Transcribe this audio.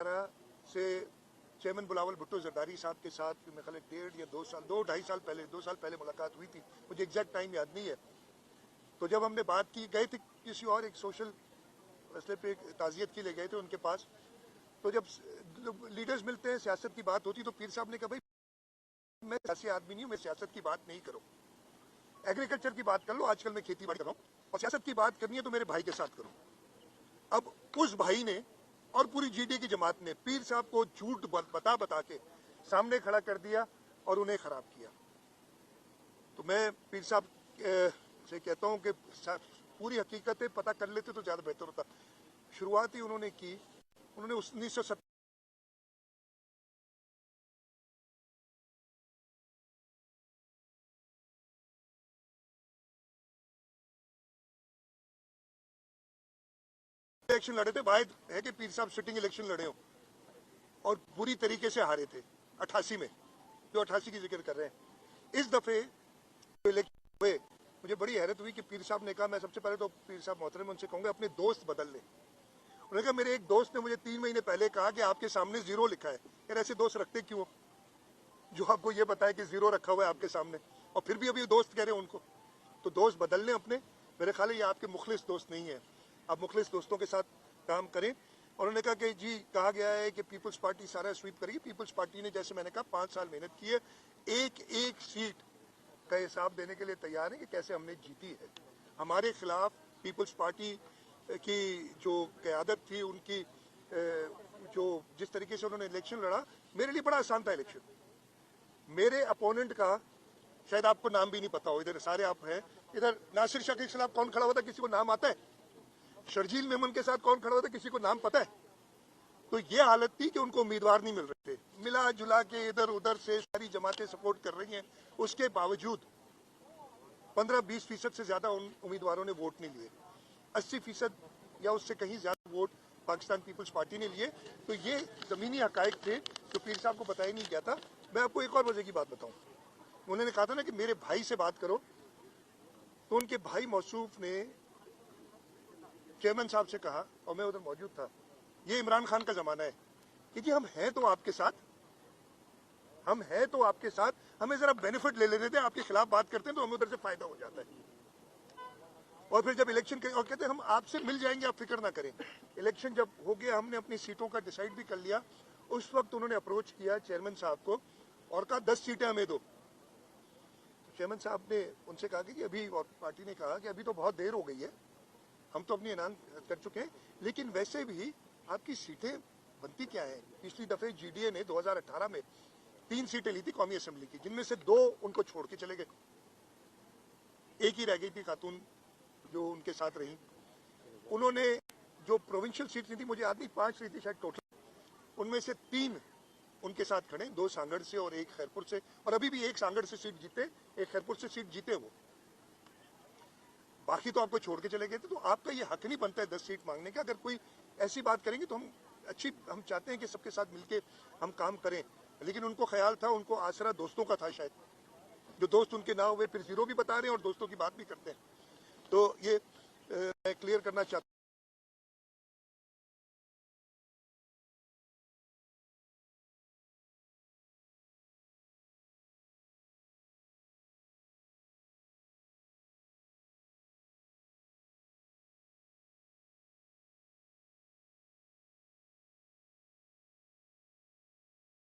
से चेयरमैन बिलावल भुट्टो जरदारी साहब के साथ मेरे ख्याल 2 साल पहले मुलाकात हुई थी, मुझे एग्जैक्ट टाइम याद नहीं है। तो जब हमने बात की, गए थे किसी और एक सोशल मसले पे ताज़ियत के लिए गए थे उनके पास, तो जब लीडर्स मिलते हैं सियासत की बात होती तो पीर साहब ने कहा भाई मैं सियासी आदमी नहीं हूँ, मैं सियासत की बात नहीं करूँ, एग्रीकल्चर की बात कर लो, आजकल मैं खेती बाड़ी कर रहा हूँ, और सियासत की बात करनी है तो मेरे भाई के साथ करो। अब उस भाई ने और पूरी जीडी की जमात ने पीर साहब को झूठ बता के सामने खड़ा कर दिया और उन्हें खराब किया। तो मैं पीर साहब से कहता हूं कि पूरी हकीकतें पता कर लेते तो ज्यादा बेहतर होता। शुरुआत ही उन्होंने की, उन्होंने 1970 इलेक्शन लड़े थे। वाहिद है कि पीर साहब सिटिंग इलेक्शन लड़े हो और बुरी तरीके से हारे थे 88 में, जो 88 की जिक्र कर रहे हैं। इस दफे इलेक्शन हुए, मुझे बड़ी हैरत हुई कि पीर साहब ने कहा, मैं सबसे पहले तो पीर साहब मोहतरम उनसे कहूंगा अपने दोस्त बदल लें। उन्होंने कहा मेरे एक दोस्त ने मुझे 3 महीने पहले कहा कि आपके सामने 0 लिखा है। यार ऐसे दोस्त रखते क्यों जो आपको ये बताए कि 0 रखा हुआ है आपके सामने, और फिर भी अभी दोस्त कह रहे हैं उनको। तो दोस्त बदल लें अपने। मेरे ख्याल है ये आपके मुखलिस दोस्त नहीं है, आप मुखलिस दोस्तों के साथ काम करें। और उन्होंने कहा कि जी कहा गया है कि पीपल्स पार्टी सारा स्वीप करेगी। पीपल्स पार्टी ने, जैसे मैंने कहा, 5 साल मेहनत की है, एक सीट का हिसाब देने के लिए तैयार है कि कैसे हमने जीती है। हमारे खिलाफ पीपल्स पार्टी की जो क़यादत थी, उनकी जो जिस तरीके से उन्होंने इलेक्शन लड़ा, मेरे लिए बड़ा आसान था इलेक्शन। मेरे अपोनेंट का शायद आपको नाम भी नहीं पता हो, इधर सारे आप हैं, इधर नासिर शाह के खिलाफ कौन खड़ा हुआ था, किसी को नाम आता है? शर्जील मेमन के साथ कौन खड़ा हुआ था, किसी को नाम पता है? तो ये हालत थी कि उनको उम्मीदवार नहीं मिल रहे थे। मिला जुला के इधर उधर से सारी जमातें सपोर्ट कर रही हैं, उसके बावजूद 15-20% से ज्यादा उन उम्मीदवारों ने वोट नहीं लिए। 80% या उससे कहीं ज्यादा वोट पाकिस्तान पीपल्स पार्टी ने लिए। तो ये जमीनी हकायक थे जो पीर साहब को बताया नहीं गया था। मैं आपको एक और वजह की बात बताऊं, उन्होंने कहा था ना कि मेरे भाई से बात करो, तो उनके भाई मौसूफ ने चेयरमैन साहब से कहा, और मैं उधर मौजूद था, ये इमरान खान का जमाना है कि जी हम हैं तो आपके साथ, हम हैं तो आपके साथ, हमें जरा बेनिफिट ले लेते थे, आपके खिलाफ बात करते हैं तो हमें उधर से फायदा हो जाता है। और फिर जब इलेक्शन और कहते हैं हम आपसे मिल जाएंगे, आप फिक्र ना करें। इलेक्शन जब हो गया, हमने अपनी सीटों का डिसाइड भी कर लिया। उस वक्त उन्होंने अप्रोच किया चेयरमैन साहब को और कहा 10 सीटें हमें दो। तो चेयरमैन साहब ने उनसे कहा कि अभी, और पार्टी ने कहा कि अभी तो बहुत देर हो गई है, हम तो अपनी ऐलान कर चुके हैं, लेकिन वैसे भी आपकी सीटें बनती क्या है? पिछली दफे जीडीए ने 2018 में 3 सीटें ली थी कौमी असेंबली की, जिनमें से 2 उनको छोड़ के चले गए, एक ही रह गई थी खातून जो उनके साथ रही। उन्होंने जो प्रोविंशियल सीट ली थी, मुझे याद नहीं, 5 ली थी शायद टोटल, उनमें से 3 उनके साथ खड़े, 2 सांगड़ से और 1 खैरपुर से, और अभी भी 1 सांगड़ से सीट जीते, 1 खैरपुर से सीट जीते वो, बाकी तो आपको छोड़ के चले गए थे। तो आपका ये हक नहीं बनता है 10 सीट मांगने का। अगर कोई ऐसी बात करेंगे तो हम चाहते हैं कि सबके साथ मिलके हम काम करें, लेकिन उनको ख्याल था, उनको आसरा दोस्तों का था शायद, जो दोस्त उनके ना हुए फिर 0 भी बता रहे हैं और दोस्तों की बात भी करते हैं। तो ये मैं क्लियर करना चाहता हूँ।